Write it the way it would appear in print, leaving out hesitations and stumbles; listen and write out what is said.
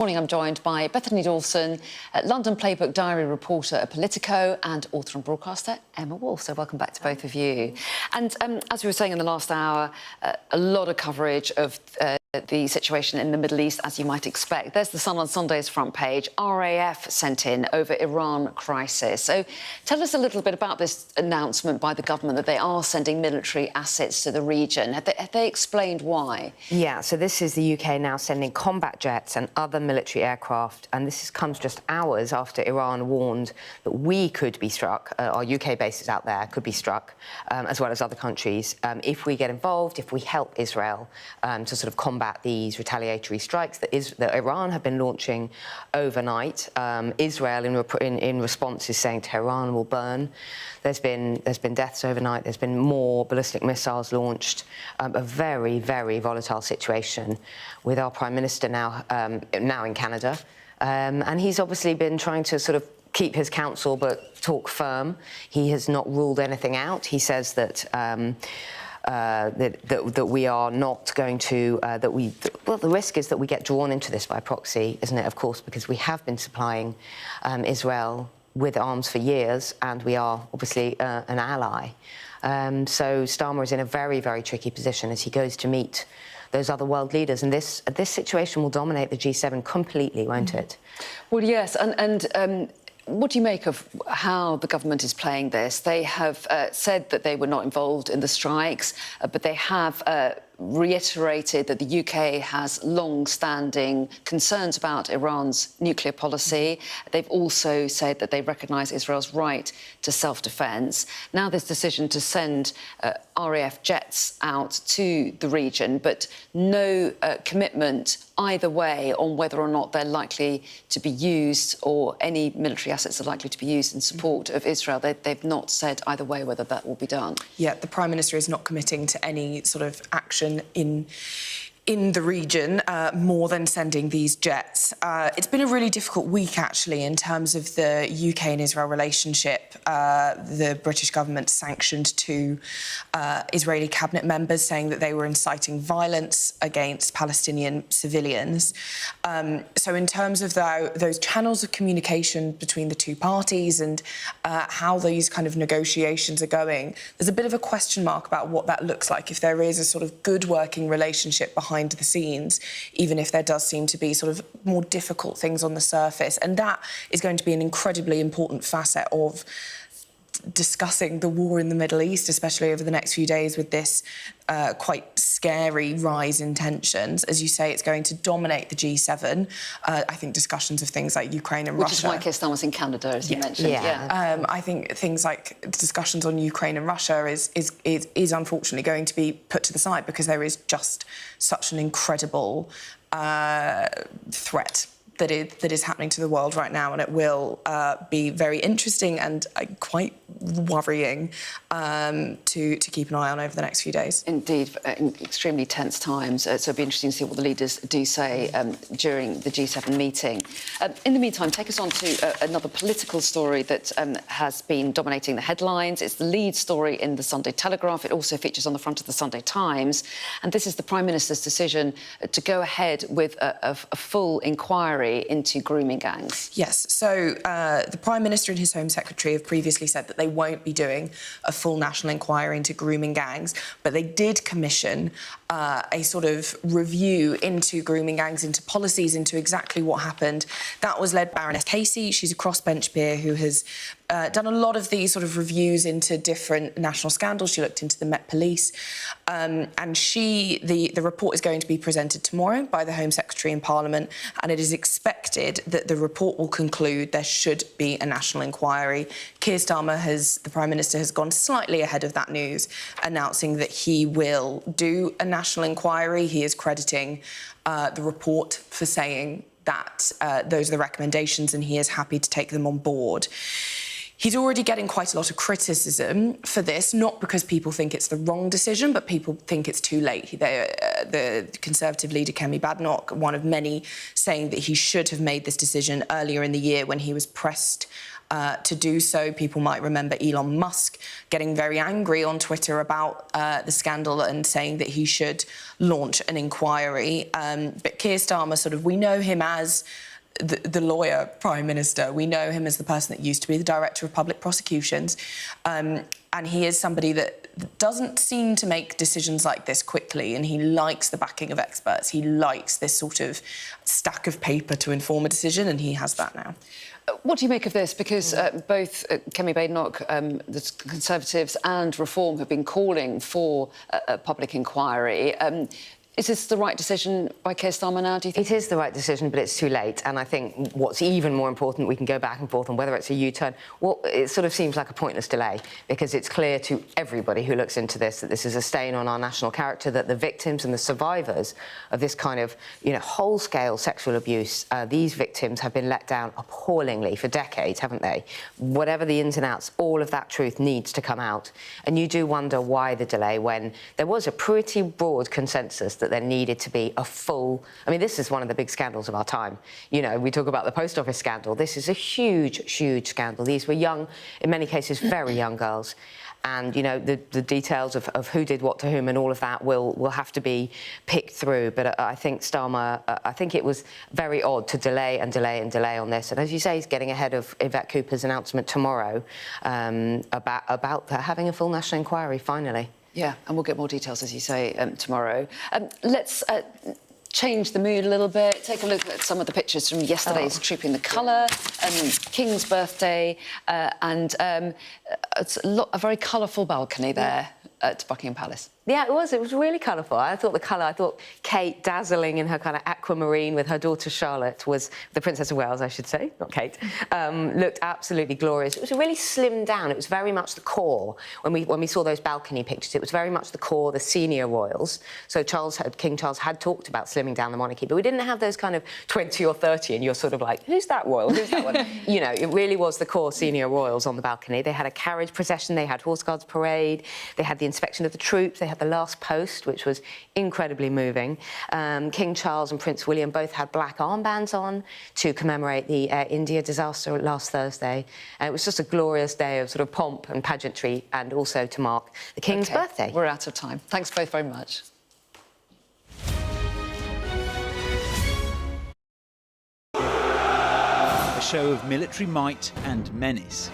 Morning, I'm joined by Bethany Dawson, London Playbook Diary reporter at Politico, and author and broadcaster Emma Wolf. So welcome back to both of you. And as we were saying in the last hour, a lot of coverage of the situation in the Middle East, as you might expect. There's the Sun on Sunday's front page. RAF sent in over Iran crisis. So tell us a little bit about this announcement by the government that they are sending military assets to the region. Have they explained why? Yeah, so this is the UK now sending combat jets and other military aircraft, and this comes just hours after Iran warned that we could be struck, our UK bases out there could be struck, as well as other countries, if we get involved, if we help Israel to sort of combat these retaliatory strikes that Iran have been launching overnight. Israel, in response, is saying Tehran will burn. There's been deaths overnight. There's been more ballistic missiles launched. A very, very volatile situation with our Prime Minister now in Canada. And he's obviously been trying to sort of keep his counsel but talk firm. He has not ruled anything out. He says that that we are not going to, well, the risk is that we get drawn into this by proxy, isn't it, of course, because we have been supplying Israel with arms for years, and we are obviously an ally. So Starmer is in a very, very tricky position as he goes to meet those other world leaders, and this situation will dominate the G7 completely, won't it? Well, yes, and what do you make of how the government is playing this? They have said that they were not involved in the strikes, but they have reiterated that the UK has long-standing concerns about Iran's nuclear policy. They've also said that they recognise Israel's right to self-defence. Now this decision to send RAF jets out to the region, but no commitment either way on whether or not they're likely to be used, or any military assets are likely to be used in support of Israel. They've not said either way whether that will be done. Yeah, the Prime Minister is not committing to any sort of action in the region, more than sending these jets. It's been a really difficult week, actually, in terms of the UK and Israel relationship. The British government sanctioned two Israeli cabinet members, saying that they were inciting violence against Palestinian civilians. So in terms of those channels of communication between the two parties and how these kind of negotiations are going, there's a bit of a question mark about what that looks like, if there is a sort of good working relationship behind the scenes, even if there does seem to be sort of more difficult things on the surface. And that is going to be an incredibly important facet of discussing the war in the Middle East, especially over the next few days, with this quite scary rise in tensions. As you say, it's going to dominate the G7. I think discussions of things like Ukraine and Russia. Which is why Keir Starmer was in Canada, as you mentioned. Yeah. I think things like discussions on Ukraine and Russia is unfortunately going to be put to the side, because there is just such an incredible threat that is happening to the world right now, and it will be very interesting and quite worrying to keep an eye on over the next few days. Indeed, extremely tense times. So it'll be interesting to see what the leaders do say during the G7 meeting. In the meantime, take us on to another political story that has been dominating the headlines. It's the lead story in the Sunday Telegraph. It also features on the front of the Sunday Times. And this is the Prime Minister's decision to go ahead with a full inquiry into grooming gangs. Yes, so the Prime Minister and his Home Secretary have previously said that they won't be doing a full national inquiry into grooming gangs, but they did commission a sort of review into grooming gangs, into policies, into exactly what happened. That was led by Baroness Casey. She's a crossbench peer who has done a lot of these sort of reviews into different national scandals. She looked into the Met Police. And the report is going to be presented tomorrow by the Home Secretary in Parliament, and it is expected that the report will conclude there should be a national inquiry. Keir Starmer, the Prime Minister, has gone slightly ahead of that news, announcing that he will do a national inquiry. He is crediting the report for saying that those are the recommendations, and he is happy to take them on board. He's already getting quite a lot of criticism for this, not because people think it's the wrong decision, but people think it's too late. The Conservative leader, Kemi Badenoch, one of many, saying that he should have made this decision earlier in the year when he was pressed to do so. People might remember Elon Musk getting very angry on Twitter about the scandal and saying that he should launch an inquiry. But Keir Starmer, we know him as the lawyer Prime Minister. We know him as the person that used to be the Director of Public Prosecutions. And he is somebody that doesn't seem to make decisions like this quickly, and he likes the backing of experts. He likes this sort of stack of paper to inform a decision, and he has that now. What do you make of this? Because both Kemi Badenoch, the Conservatives, and Reform have been calling for a public inquiry. Is this the right decision by Keir Starmer now, do you think? It is the right decision, but it's too late. And I think what's even more important, we can go back and forth on whether it's a U-turn. Well, it sort of seems like a pointless delay, because it's clear to everybody who looks into this that this is a stain on our national character, that the victims and the survivors of this kind of, whole-scale sexual abuse, these victims have been let down appallingly for decades, haven't they? Whatever the ins and outs, all of that truth needs to come out. And you do wonder why the delay, when there was a pretty broad consensus that there needed to be a full... I mean, this is one of the big scandals of our time. We talk about the post office scandal. This is a huge, huge scandal. These were young, in many cases, very young girls. And, the details of who did what to whom and all of that will have to be picked through. But I think Starmer, I think it was very odd to delay and delay and delay on this. And as you say, he's getting ahead of Yvette Cooper's announcement tomorrow about having a full national inquiry, finally. Yeah, and we'll get more details, as you say, tomorrow. Let's change the mood a little bit. Take a look at some of the pictures from yesterday's Trooping the Colour, King's birthday, and it's a very colourful balcony there at Buckingham Palace. Yeah, it was. It was really colourful. I thought Kate, dazzling in her kind of aquamarine with her daughter Charlotte, was the Princess of Wales, I should say, not Kate, looked absolutely glorious. It was really slimmed down. It was very much the core. When we saw those balcony pictures, it was very much the core, the senior royals. So King Charles had talked about slimming down the monarchy, but we didn't have those kind of 20 or 30, and you're sort of like, who's that royal? Who's that one? It really was the core senior royals on the balcony. They had a carriage procession, they had Horse Guards parade, they had the inspection of the troops, they had the last post, which was incredibly moving. King Charles and Prince William both had black armbands on to commemorate the Air India disaster last Thursday. And it was just a glorious day of sort of pomp and pageantry, and also to mark the King's birthday. We're out of time. Thanks both very much. A show of military might and menace.